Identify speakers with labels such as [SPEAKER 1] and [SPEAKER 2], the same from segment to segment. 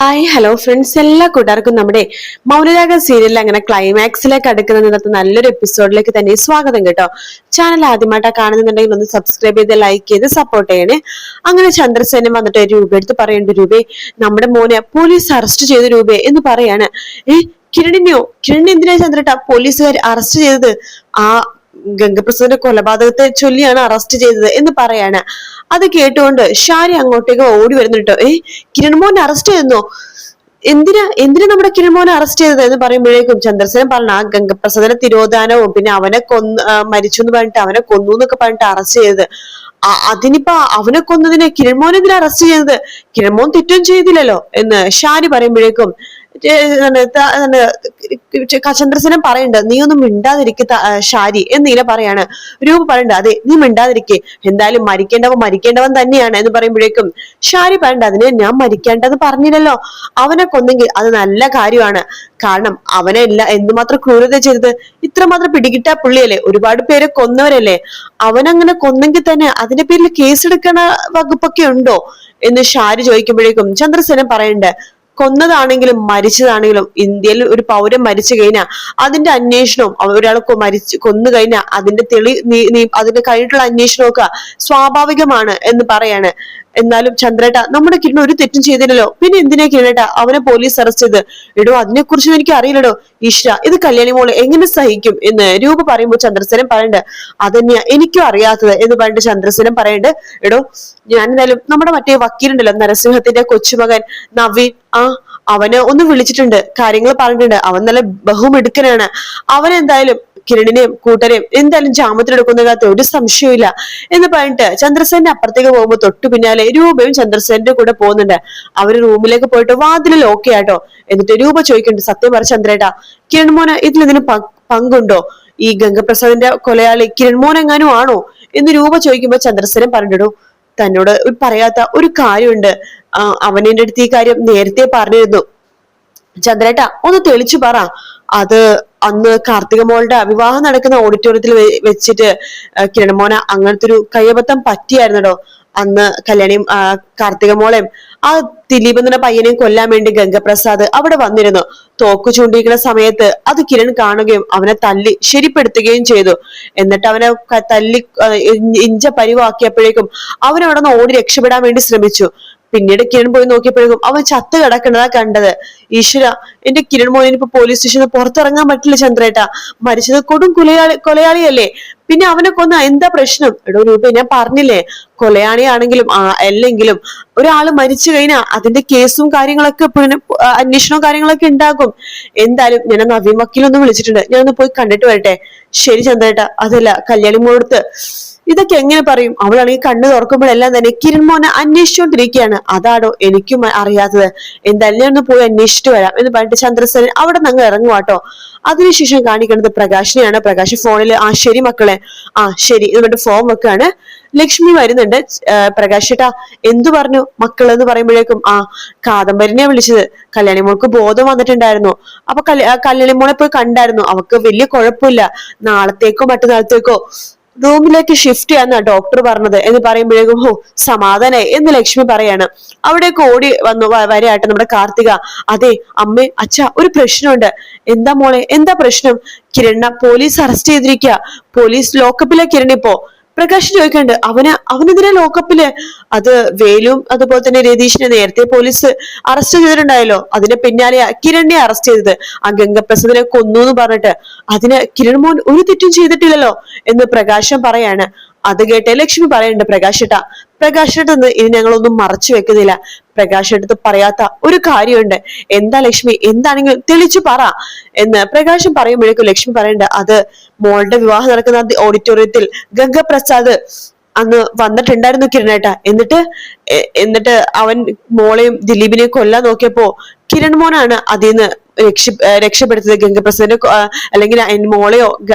[SPEAKER 1] Hi hello friends, എല്ലാ കൂട്ടുകാർക്കും നമ്മുടെ മൗനരാഗ സീരിയലിൽ അങ്ങനെ ക്ലൈമാക്സിലേക്ക് അടുക്കുന്നതിനകത്ത് നല്ലൊരു എപ്പിസോഡിലേക്ക് തന്നെ സ്വാഗതം കേട്ടോ. ചാനൽ ആദ്യമായിട്ടാണ് കാണുന്നുണ്ടെങ്കിൽ ഒന്ന് സബ്സ്ക്രൈബ് ചെയ്ത് ലൈക്ക് ചെയ്ത് സപ്പോർട്ട് ചെയ്യണേ. അങ്ങനെ ചന്ദ്രസേനൻ വന്നിട്ട് രൂപ എടുത്ത് പറയുന്നുണ്ട്, രൂപേ നമ്മുടെ മോനെ പോലീസ് അറസ്റ്റ് ചെയ്ത രൂപേ എന്ന് പറയാണ്. കിരണിനെ എന്തിനാ ചന്ദ്രേട്ടാ പോലീസുകാർ അറസ്റ്റ് ചെയ്തത്? ആ ഗംഗപ്രസാദിന്റെ കൊലപാതകത്തെ ചൊല്ലിയാണ് അറസ്റ്റ് ചെയ്തത് എന്ന് പറയാണ്. അത് കേട്ടുകൊണ്ട് ഷാരി അങ്ങോട്ടേക്ക് ഓടി വരുന്നുട്ടോ. കിരൺമോനെ അറസ്റ്റ് ചെയ്യുന്നോ? എന്തിനാ നമ്മുടെ കിരൺമോനെ അറസ്റ്റ് ചെയ്തത് എന്ന് പറയുമ്പോഴേക്കും ചന്ദ്രസേനൻ പറഞ്ഞു, ആ ഗംഗപ്രസാദിന്റെ തിരോധാനവും പിന്നെ അവനെ മരിച്ചു എന്ന് പറഞ്ഞിട്ട് അവനെ കൊന്നു എന്നൊക്കെ പറഞ്ഞിട്ട് അറസ്റ്റ് ചെയ്തത്. അതിനിപ്പോ അവനെ കൊന്നതിനെ കിരൺമോൻ എന്തിനാ അറസ്റ്റ് ചെയ്തത്? കിരൺമോൻ തെറ്റും ചെയ്തില്ലല്ലോ എന്ന് ഷാരി പറയുമ്പോഴേക്കും ചന്ദ്രസേനൻ പറയുന്നുണ്ട്, നീ ഒന്നും മിണ്ടാതിരിക്ക ഷാരി എന്നീല പറയാണ്. രൂപ പറയണ്ട, അതെ നീ മിണ്ടാതിരിക്കേ, എന്തായാലും മരിക്കേണ്ടവൻ തന്നെയാണ് എന്ന് പറയുമ്പോഴേക്കും ഷാരി പറയണ്ട, അതിന് ഞാൻ മരിക്കേണ്ടത് പറഞ്ഞില്ലല്ലോ. അവനെ കൊന്നെങ്കിൽ അത് നല്ല കാര്യമാണ്. കാരണം അവനെ എന്തുമാത്രം ക്രൂരത ചെയ്തത്, ഇത്രമാത്രം പിടികിട്ടാ പുള്ളിയല്ലേ, ഒരുപാട് പേരെ കൊന്നവരല്ലേ. അവനങ്ങനെ കൊന്നെങ്കിൽ തന്നെ അതിന്റെ പേരിൽ കേസെടുക്കണ വകുപ്പൊക്കെ ഉണ്ടോ എന്ന് ഷാരി ചോദിക്കുമ്പോഴേക്കും ചന്ദ്രസേനൻ പറയണ്ട്, കൊന്നതാണെങ്കിലും മരിച്ചതാണെങ്കിലും ഇന്ത്യയിൽ ഒരു പൗരൻ മരിച്ചു കഴിഞ്ഞാൽ അതിന്റെ അന്വേഷണവും ഒരാൾ കൊന്നു കഴിഞ്ഞാൽ അതിന്റെ അതിന്റെ കഴിഞ്ഞിട്ടുള്ള അന്വേഷണമൊക്കെ സ്വാഭാവികമാണ് എന്ന് പറയാണ്. എന്നാലും ചന്ദ്രേട്ട, നമ്മുടെ കിരൺ ഒരു തെറ്റും ചെയ്തില്ലല്ലോ, പിന്നെ എന്തിനാ കിരണേട്ട അവനെ പോലീസ് അറസ്റ്റ് ചെയ്ത്? എടോ അതിനെക്കുറിച്ച് എനിക്ക് അറിയില്ലടോ ഈശ്വര, ഇത് കല്യാണി മോള് എങ്ങനെ സഹിക്കും എന്ന് രൂപ പറയുമ്പോൾ ചന്ദ്രസേനൻ പറയണ്ട്, അതന്നെയാ എനിക്കും അറിയാത്തത് എന്ന് പറഞ്ഞിട്ട് ചന്ദ്രസേനൻ പറയണ്ട്, എടോ ഞാൻ എന്തായാലും നമ്മുടെ മറ്റേ വക്കീലുണ്ടല്ലോ നരസിംഹത്തിന്റെ കൊച്ചുമകൻ നവീൻ, അവനെ ഒന്ന് വിളിച്ചിട്ടുണ്ട്, കാര്യങ്ങൾ പറഞ്ഞിട്ടുണ്ട്. അവൻ നല്ല ബഹുമിടുക്കനാണ്. അവനെന്തായാലും കിരണിനെയും കൂട്ടരെയും എന്തായാലും ജാമ്യത്തിലെടുക്കുന്ന കാലത്ത് ഒരു സംശയമില്ല എന്ന് പറഞ്ഞിട്ട് ചന്ദ്രസേന്റെ അപ്പുറത്തേക്ക് പോകുമ്പോൾ തൊട്ടു പിന്നാലെ രൂപയും ചന്ദ്രസേന്റെ കൂടെ പോകുന്നുണ്ട്. അവര് റൂമിലേക്ക് പോയിട്ട് വാതിൽ ലോക്ക് ആട്ടോ. എന്നിട്ട് രൂപ ചോദിക്കുന്നുണ്ട്, സത്യം പറ ചന്ദ്രേട്ടാ, കിരൺമോന് ഇതിന് പങ്കുണ്ടോ? ഈ ഗംഗപ്രസാദിന്റെ കൊലയാളി കിരൺമോൻ എങ്ങാനും ആണോ എന്ന് രൂപ ചോദിക്കുമ്പോ ചന്ദ്രസേനൻ പറഞ്ഞിടൂ, തന്നോട് പറയാത്ത ഒരു കാര്യമുണ്ട്. അവൻ എന്റെ അടുത്ത് ഈ കാര്യം നേരത്തെ പറഞ്ഞിരുന്നു. ചന്ദ്രേട്ട ഒന്ന് തെളിച്ചു പറ. അത് അന്ന് കാർത്തിക മോളുടെ വിവാഹം നടക്കുന്ന ഓഡിറ്റോറിയത്തിൽ വെച്ചിട്ട് കിരണമോന അങ്ങനത്തെ ഒരു കയ്യബദ്ധം പറ്റിയായിരുന്നടോ. അന്ന് കല്യാണിയും കാർത്തിക മോളെയും ആ ദിലീപ് എന്ന പയ്യനെയും കൊല്ലാൻ വേണ്ടി ഗംഗപ്രസാദ് അവിടെ വന്നിരുന്നു. തോക്ക് ചൂണ്ടിയിരിക്കുന്ന സമയത്ത് അത് കിരൺ കാണുകയും അവനെ തല്ലി ശരിപ്പെടുത്തുകയും ചെയ്തു. എന്നിട്ട് അവനെ തല്ലി ഇഞ്ച പരിവാക്കിയപ്പോഴേക്കും അവൻ അവിടെ നിന്ന് ഓടി രക്ഷപ്പെടാൻ വേണ്ടി ശ്രമിച്ചു. പിന്നീട് കിരൺ പോയി നോക്കിയപ്പോഴേക്കും അവൻ ചത്ത് കിടക്കുന്നതാ കണ്ടത്. ഈശ്വര, എന്റെ കിരൺ മോനിന് ഇപ്പൊ പോലീസ് സ്റ്റേഷനിൽ പുറത്തിറങ്ങാൻ പറ്റില്ല ചന്ദ്രേട്ട. മരിച്ചത് കൊടും കൊലയാളിയല്ലേ, പിന്നെ അവനെ കൊന്ന എന്താ പ്രശ്നം? എടോ രൂപ, ഞാൻ പറഞ്ഞില്ലേ, കൊലയാളിയാണെങ്കിലും അല്ലെങ്കിലും ഒരാള് മരിച്ചു കഴിഞ്ഞാൽ അതിന്റെ കേസും കാര്യങ്ങളൊക്കെ പിന്നെ അന്വേഷണവും കാര്യങ്ങളൊക്കെ ഉണ്ടാകും. എന്തായാലും ഞാൻ നവീൻ വക്കീലൊന്ന് വിളിച്ചിട്ടുണ്ട്, ഞാനൊന്ന് പോയി കണ്ടിട്ട് വരട്ടെ. ശരി ചന്ദ്രേട്ട. അതല്ല, കല്യാണി മോളടുത്ത് ഇതൊക്കെ എങ്ങനെ പറയും? അവളാണെങ്കിൽ കണ്ണു തുറക്കുമ്പോഴെല്ലാം തന്നെ കിരൺ മോനെ അന്വേഷിച്ചുകൊണ്ടിരിക്കുകയാണ്. അതാണോ എനിക്കും അറിയാത്തത്. എന്തായാലും ഞാൻ ഒന്ന് പോയി അന്വേഷിച്ചിട്ട് വരാം എന്ന് പറഞ്ഞിട്ട് ചന്ദ്രസേനൻ അവിടെ നിന്ന് ഇറങ്ങുവാട്ടോ. അതിനുശേഷം കാണിക്കുന്നത് പ്രകാശിനെയാണ്. പ്രകാശ് ഫോണിൽ ശരി മക്കളെ, ശരി എന്നിട്ട് ഫോൺ വെക്കാണ്. ലക്ഷ്മി വരുന്നുണ്ട്. പ്രകാശേട്ടാ എന്തു പറഞ്ഞു മക്കളെന്ന് പറയുമ്പോഴേക്കും കാദംബരിനെ വിളിച്ചത്. കല്യാണി മോൾക്ക് ബോധം വന്നിട്ടുണ്ടായിരുന്നു. അപ്പൊ കല്യാണി മോളെ പോയി കണ്ടായിരുന്നു. അവക്ക് വലിയ കുഴപ്പമില്ല, നാളത്തേക്കോ മറ്റന്നാളത്തേക്കോ റൂമിലേക്ക് ഷിഫ്റ്റ് ചെയ്യാന്ന ഡോക്ടർ പറഞ്ഞത് എന്ന് പറയുമ്പോഴേക്കും സമാധാനായി എന്ന് ലക്ഷ്മി പറയാണ്. അവിടേക്ക് ഓടി വരെയാട്ടെ നമ്മുടെ കാർത്തിക. അതെ അമ്മേ, അച്ഛ, ഒരു പ്രശ്നമുണ്ട്. എന്താ മോളെ, എന്താ പ്രശ്നം? കിരണ്ണ പോലീസ് അറസ്റ്റ് ചെയ്തിരിക്കുക. പോലീസ് ലോക്കപ്പിലെ കിരണിപ്പോ. പ്രകാശ് ചോദിക്കണ്ട്, അവനെതിരെ ലോക്കപ്പില്? അത് വേലും അതുപോലെ തന്നെ രതീഷിനെ നേരത്തെ പോലീസ് അറസ്റ്റ് ചെയ്തിട്ടുണ്ടായല്ലോ. അതിന് പിന്നാലെ കിരണിനെ അറസ്റ്റ് ചെയ്തത്. ആ ഗംഗപ്രസാദിനെ കൊന്നു എന്ന് പറഞ്ഞിട്ട്. അതിന് കിരൺ മോൻ ഒരു തെറ്റും ചെയ്തിട്ടില്ലല്ലോ എന്ന് പ്രകാശം പറയാണ്. അത് കേട്ട് ലക്ഷ്മി പറയുന്നുണ്ട്, പ്രകാശേട്ടന്ന് ഇനി ഞങ്ങളൊന്നും മറച്ചു വെക്കുന്നില്ല. പ്രകാശേട്ടത്ത് പറയാത്ത ഒരു കാര്യമുണ്ട്. എന്താ ലക്ഷ്മി, എന്താണെങ്കിലും തെളിച്ചു പറ എന്ന് പ്രകാശം പറയുമ്പോഴേക്കും ലക്ഷ്മി പറയണ്ട, അത് മോളുടെ വിവാഹം നടക്കുന്ന ഓഡിറ്റോറിയത്തിൽ ഗംഗപ്രസാദ് അന്ന് വന്നിട്ടുണ്ടായിരുന്നു കിരണേട്ട. എന്നിട്ട് അവൻ മോളെയും ദിലീപിനെയും കൊല്ലാൻ നോക്കിയപ്പോ കിരൺ മോനാണ് അതിന്ന് രക്ഷപ്പെടുത്തത്. ഗംഗപ്രസാദിനെ അല്ലെങ്കിൽ മോളെയോ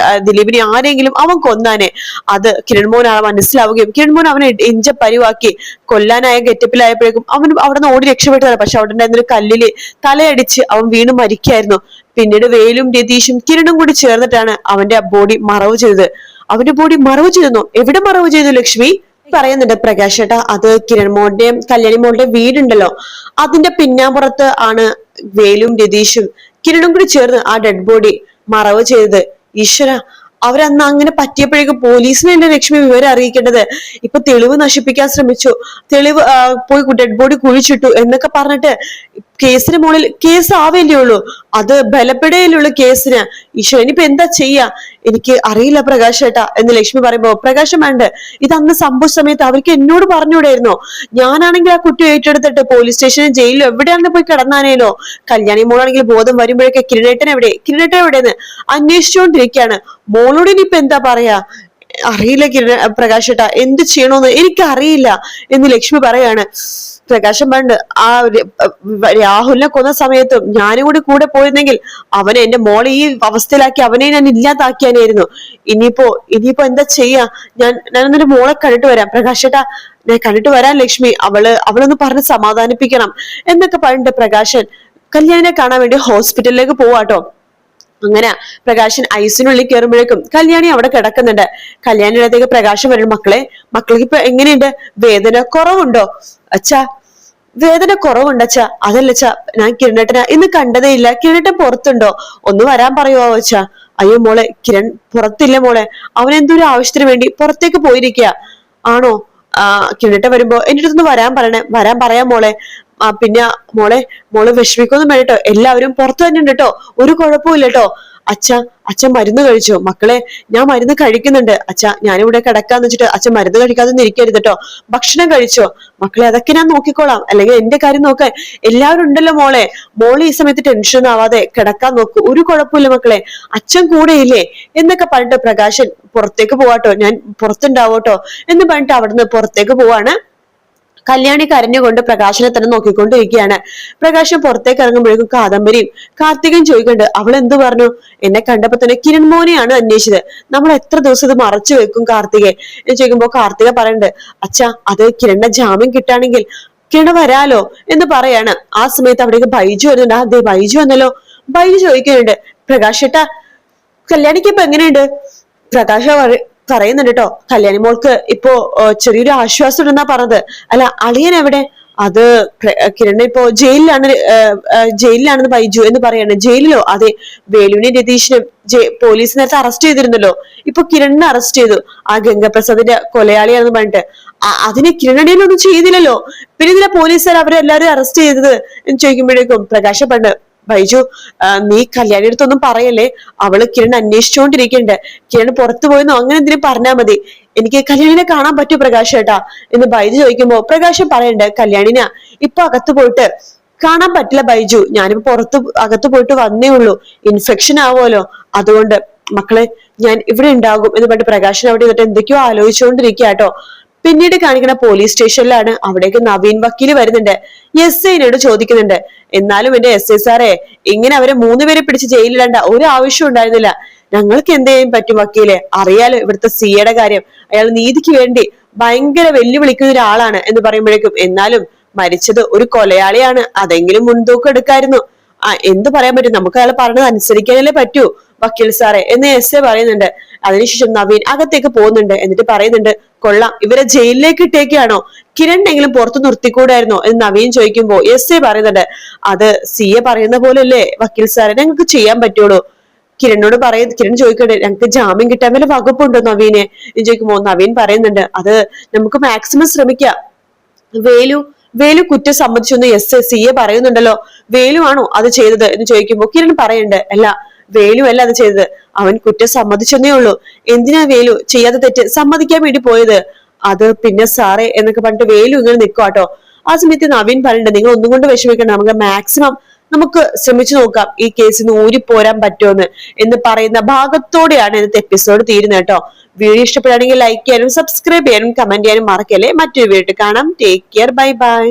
[SPEAKER 1] ദിലീപിനെ ആരെങ്കിലും അവൻ കൊന്നാനെ. അത് കിരൺ മോനാണ് മനസ്സിലാവുകയും കിരൺ മോൻ അവനെ ഇഞ്ച പരിവാക്കി കൊല്ലാനായ ഗെറ്റപ്പിലായപ്പോഴേക്കും അവൻ അവിടെ നിന്ന് ഓടി രക്ഷപ്പെട്ടതാണ്. പക്ഷെ അവിടെ ഉണ്ടായിരുന്നൊരു കല്ലില് തലയടിച്ച് അവൻ വീണ് മരിക്കായിരുന്നു. പിന്നീട് വേലും രതീഷും കിരണും കൂടി ചേർന്നിട്ടാണ് അവന്റെ ബോഡി മറവ് ചെയ്തത്. അവന്റെ ബോഡി മറവ് ചെയ്തു. എവിടെ മറവ് ചെയ്തു ലക്ഷ്മി? പറയുന്നുണ്ട് പ്രകാശ് ഏട്ടാ, അത് കിരൺ മോളുടെയും കല്യാണി മോളുടെയും വീടുണ്ടല്ലോ, അതിന്റെ പിന്നാമ്പുറത്ത് ആണ് വേലും രതീഷും കിരണും കൂടി ചേർന്ന് ആ ഡെഡ് ബോഡി മറവ് ചെയ്തത്. ഈശ്വര, അവരന്ന് അങ്ങനെ പറ്റിയപ്പോഴേക്കും പോലീസിനെ എന്റെ ലക്ഷ്മി വിവരം അറിയിക്കേണ്ടത്. ഇപ്പൊ തെളിവ് നശിപ്പിക്കാൻ ശ്രമിച്ചു, തെളിവ് പോയി ഡെഡ് ബോഡി കുഴിച്ചിട്ടു എന്നൊക്കെ പറഞ്ഞിട്ട് കേസിന് മുകളിൽ കേസ് ആവേലേ ഉള്ളൂ, അത് ബലപ്പെടുകയുള്ളൂ കേസിന്. ഈശ്വര, ഇനിയിപ്പോ എന്താ ചെയ്യാ, എനിക്ക് അറിയില്ല പ്രകാശ് ഏട്ടാ എന്ന് ലക്ഷ്മി പറയുമ്പോ, പ്രകാശം വേണ്ട, ഇത് അന്ന് സംഭവ സമയത്ത് അവർക്ക് എന്നോട് പറഞ്ഞുകൂടായിരുന്നോ? ഞാനാണെങ്കിൽ ആ കുട്ടി ഏറ്റെടുത്തിട്ട് പോലീസ് സ്റ്റേഷനും ജയിലിലും എവിടെയാണെന്ന് പോയി കിടന്നാനേലോ. കല്യാണി മോളാണെങ്കിൽ ബോധം വരുമ്പോഴേക്ക് കിരണേട്ടൻ എവിടെയെന്ന് അന്വേഷിച്ചുകൊണ്ടിരിക്കുകയാണ്. മോളോട് ഇനിയിപ്പോ എന്താ പറയാ, അറിയില്ല പ്രകാശ് ഏട്ടാ, എന്ത് ചെയ്യണോന്ന് എനിക്ക് അറിയില്ല എന്ന് ലക്ഷ്മി പറയാണ്. പ്രകാശം പണ്ട് ആ രാഹുലിനെ കൊന്ന സമയത്തും ഞാനും കൂടെ പോയിരുന്നെങ്കിൽ അവനെ, എന്റെ മോളെ ഈ അവസ്ഥയിലാക്കി അവനെ ഞാൻ ഇല്ലാതാക്കിയാനായിരുന്നു. ഇനിയിപ്പോ എന്താ ചെയ്യാ, ഞാനൊന്നൊരു മോളെ കണ്ടിട്ട് വരാം പ്രകാശ് ഏട്ടാ, ഞാൻ കണ്ടിട്ട് വരാൻ ലക്ഷ്മി, അവളൊന്ന് പറഞ്ഞ് സമാധാനിപ്പിക്കണം എന്നൊക്കെ പറഞ്ഞിട്ട് പ്രകാശൻ കല്യാണിനെ കാണാൻ വേണ്ടി ഹോസ്പിറ്റലിലേക്ക് പോവാട്ടോ. അങ്ങനെ പ്രകാശൻ ഐസിനുള്ളിൽ കയറുമ്പോഴേക്കും കല്യാണി അവിടെ കിടക്കുന്നുണ്ട്. കല്യാണിയുടെ അടുത്തേക്ക് പ്രകാശം വരണം, മക്കൾക്ക് ഇപ്പൊ എങ്ങനെയുണ്ട്, വേദന കുറവുണ്ടോ അച്ഛാ? വേദന കുറവുണ്ട് അച്ഛാ. അതല്ല അച്ഛാ, ഞാൻ കിരണേട്ടനെ ഇന്ന് കണ്ടതേ ഇല്ല, കിരണേട്ടൻ പുറത്തുണ്ടോ, ഒന്ന് വരാൻ പറയുവോ അച്ഛാ? അയ്യോ മോളെ, കിരൺ പുറത്തില്ല മോളെ, അവൻ എന്തോ ഒരു ആവശ്യത്തിന് വേണ്ടി പുറത്തേക്ക് പോയിരിക്കുക. ആണോ? കിരണേട്ടൻ വരുമ്പോ എന്റെ അടുത്തൊന്ന് വരാൻ പറയാം മോളെ. പിന്നെ മോള് വിഷമിക്കൊന്നും വേണ്ടട്ടോ, എല്ലാവരും പുറത്തു തന്നെ ഉണ്ട് കേട്ടോ, ഒരു കുഴപ്പമില്ല കേട്ടോ. അച്ഛൻ മരുന്ന് കഴിച്ചോ? മക്കളെ, ഞാൻ മരുന്ന് കഴിക്കുന്നുണ്ട് അച്ഛാ, ഞാനിവിടെ കിടക്കാന്ന് വെച്ചിട്ട് അച്ഛൻ മരുന്ന് കഴിക്കാതെ ഇരിക്കരുത് കേട്ടോ. ഭക്ഷണം കഴിച്ചോ? മക്കളെ, അതൊക്കെ ഞാൻ നോക്കിക്കോളാം, അല്ലെങ്കിൽ എന്റെ കാര്യം നോക്കാൻ എല്ലാവരും ഉണ്ടല്ലോ മോളെ. മോള് ഈ സമയത്ത് ടെൻഷൻ ആവാതെ കിടക്കാൻ നോക്കൂ, ഒരു കുഴപ്പമില്ല മക്കളെ, അച്ഛൻ കൂടെ ഇല്ലേ എന്നൊക്കെ പറഞ്ഞിട്ട് പ്രകാശൻ പുറത്തേക്ക് പോവാട്ടോ, ഞാൻ പുറത്തുണ്ടാവോട്ടോ എന്ന് പറഞ്ഞിട്ട് അവിടുന്ന് പുറത്തേക്ക് പോവാണ്. കല്യാണി കരഞ്ഞുകൊണ്ട് പ്രകാശനെ തന്നെ നോക്കിക്കൊണ്ടിരിക്കുകയാണ്. പ്രകാശൻ പുറത്തേക്ക് ഇറങ്ങുമ്പോഴേക്കും കാദംബരിയും കാർത്തികയും ചോദിക്കുന്നുണ്ട്, അവൾ എന്ത് പറഞ്ഞു? എന്നെ കണ്ടപ്പോ തന്നെ കിരൺ മോനെയാണ് അന്വേഷിച്ചത്, നമ്മൾ എത്ര ദിവസം ഇത് മറച്ചു വെക്കും കാർത്തികെ എന്ന് ചോദിക്കുമ്പോ കാർത്തിക പറയുന്നുണ്ട്, അച്ഛാ, അത് കിരണിന്റെ ജാമ്യം കിട്ടാണെങ്കിൽ കിരൺ വരാലോ എന്ന് പറയാണ്. ആ സമയത്ത് അവിടേക്ക് ബൈജു വരുന്നുണ്ട്. അതെ, ബൈജു വന്നല്ലോ. ബൈജു ചോദിക്കുന്നുണ്ട്, പ്രകാശ് ഏട്ടാ, കല്യാണിക്ക് ഇപ്പൊ എങ്ങനെയുണ്ട്? പ്രകാശ പറയുന്നുണ്ട് കേട്ടോ, കല്യാണി മോൾക്ക് ഇപ്പോ ചെറിയൊരു ആശ്വാസം ഉണ്ടെന്നാ പറഞ്ഞത്. അല്ല, അളിയൻ എവിടെ? അത് കിരൺ ഇപ്പോ ജയിലിലാണെന്ന് ബൈജു എന്ന് പറയാണ്. ജയിലിലോ? അതെ, വേലുവിനെയും രതീഷിനും പോലീസ് നേരത്തെ അറസ്റ്റ് ചെയ്തിരുന്നല്ലോ, ഇപ്പൊ കിരണിനെ അറസ്റ്റ് ചെയ്തു, ആ ഗംഗപ്രസാദിന്റെ കൊലയാളിയാണെന്ന് പറഞ്ഞിട്ട്. അതിന് കിരണടിയൊന്നും ചെയ്തില്ലല്ലോ, പിന്നെ ഇതിലെ പോലീസുകാർ അവരെല്ലാരും അറസ്റ്റ് ചെയ്തത് എന്ന് ചോദിക്കുമ്പോഴേക്കും പ്രകാശ പണ്ട്, ബൈജു, നീ കല്യാണി അടുത്തൊന്നും പറയല്ലേ, അവള് കിരൺ അന്വേഷിച്ചുകൊണ്ടിരിക്കുന്നുണ്ട്, കിരൺ പുറത്തു പോയെന്നോ അങ്ങനെ എന്തിനും പറഞ്ഞാൽ മതി, എനിക്ക് കല്യാണിനെ കാണാൻ പറ്റൂ പ്രകാശ് ഏട്ടാ എന്ന് ബൈജു ചോദിക്കുമ്പോ പ്രകാശം പറയണ്ട്, കല്യാണിനെ ഇപ്പൊ അകത്ത് പോയിട്ട് കാണാൻ പറ്റില്ല ബൈജു, ഞാനിപ്പോ അകത്ത് പോയിട്ട് വന്നേ ഉള്ളൂ, ഇൻഫെക്ഷൻ ആവുമല്ലോ, അതുകൊണ്ട് മക്കളെ ഞാൻ ഇവിടെ ഉണ്ടാകും എന്ന് പറഞ്ഞിട്ട് പ്രകാശൻ അവിടെ നിന്നിട്ട് എന്തൊക്കെയോ ആലോചിച്ചുകൊണ്ടിരിക്കുകട്ടോ. പിന്നീട് കാണിക്കുന്ന പോലീസ് സ്റ്റേഷനിലാണ്. അവിടേക്ക് നവീൻ വക്കീല് വരുന്നുണ്ട്. SIനോട് ചോദിക്കുന്നുണ്ട്, എന്നാലും എന്റെ SI സാറേ, ഇങ്ങനെ അവരെ 3 പേരെ പിടിച്ച് ജയിലിടേണ്ട ഒരു ആവശ്യം ഉണ്ടായിരുന്നില്ല, ഞങ്ങൾക്ക് എന്ത് ചെയ്യാൻ പറ്റും വക്കീലെ, അറിയാലോ ഇവിടുത്തെ സിയുടെ കാര്യം, അയാൾ നീതിക്ക് വേണ്ടി ഭയങ്കര വെല്ലുവിളിക്കുന്ന ഒരാളാണ് എന്ന് പറയുമ്പോഴേക്കും, എന്നാലും മരിച്ചത് ഒരു കൊലയാളിയാണ്, അതെങ്കിലും മുൻതൂക്കം എടുക്കായിരുന്നു. എന്ത് പറയാൻ പറ്റും, നമുക്ക് അയാൾ പറഞ്ഞത് അനുസരിക്കാനല്ലേ പറ്റൂ വക്കീൽ സാറേ എന്ന് SI പറയുന്നുണ്ട്. അതിനുശേഷം നവീൻ അകത്തേക്ക് പോകുന്നുണ്ട്. എന്നിട്ട് പറയുന്നുണ്ട്, കൊള്ളാം, ഇവരെ ജയിലിലേക്ക് ഇട്ടേക്കാണോ, കിരണെങ്കിലും പുറത്തു നിർത്തിക്കൂടായിരുന്നോ എന്ന് നവീൻ ചോദിക്കുമ്പോ SI പറയുന്നുണ്ട്, അത് സിയെ പറയുന്ന പോലെയല്ലേ വക്കീൽ സാറെ, ഞങ്ങൾക്ക് ചെയ്യാൻ പറ്റുള്ളൂ. കിരൺ ചോദിക്കട്ടെ, ഞങ്ങൾക്ക് ജാമ്യം കിട്ടാൻ വല്ല വകുപ്പുണ്ടോ നവീനെ എന്ന് ചോദിക്കുമ്പോ നവീൻ പറയുന്നുണ്ട്, അത് നമുക്ക് മാക്സിമം ശ്രമിക്കാം. വേലു കുറ്റം സമ്മതിച്ചൊന്ന് സിയെ പറയുന്നുണ്ടല്ലോ, വേലു ആണോ അത് ചെയ്തത് എന്ന് ചോദിക്കുമ്പോ കിരൺ പറയുന്നുണ്ട്, അല്ല, വേലു അല്ല അത് ചെയ്തത്, അവൻ കുറ്റം സമ്മതിച്ചെന്നേ ഉള്ളൂ, എന്തിനാ വേലു ചെയ്യാത്ത തെറ്റ് സമ്മതിക്കാൻ വേണ്ടി പോയത്? അത് പിന്നെ സാറേ എന്നൊക്കെ പറഞ്ഞിട്ട് വേലു ഇങ്ങനെ നിൽക്കുവാട്ടോ. ആ സമയത്ത് നവീൻ പറയുന്നുണ്ട്, നിങ്ങൾ ഒന്നും കൊണ്ട് വിഷമിക്കണം, നമുക്ക് ശ്രമിച്ചു നോക്കാം ഈ കേസിൽ നിന്ന് ഊരിപ്പോരാൻ പറ്റുമെന്ന് എന്ന് പറയുന്ന ഭാഗത്തോടെയാണ് ഇന്നത്തെ എപ്പിസോഡ് തീരുന്നത് കേട്ടോ. വീഡിയോ ഇഷ്ടപ്പെടുകയാണെങ്കിൽ ലൈക്ക് ചെയ്യാനും സബ്സ്ക്രൈബ് ചെയ്യാനും കമന്റ് ചെയ്യാനും മറക്കല്ലേ. മറ്റൊരു വീഡിയോ കാണാം. Take care, bye bye.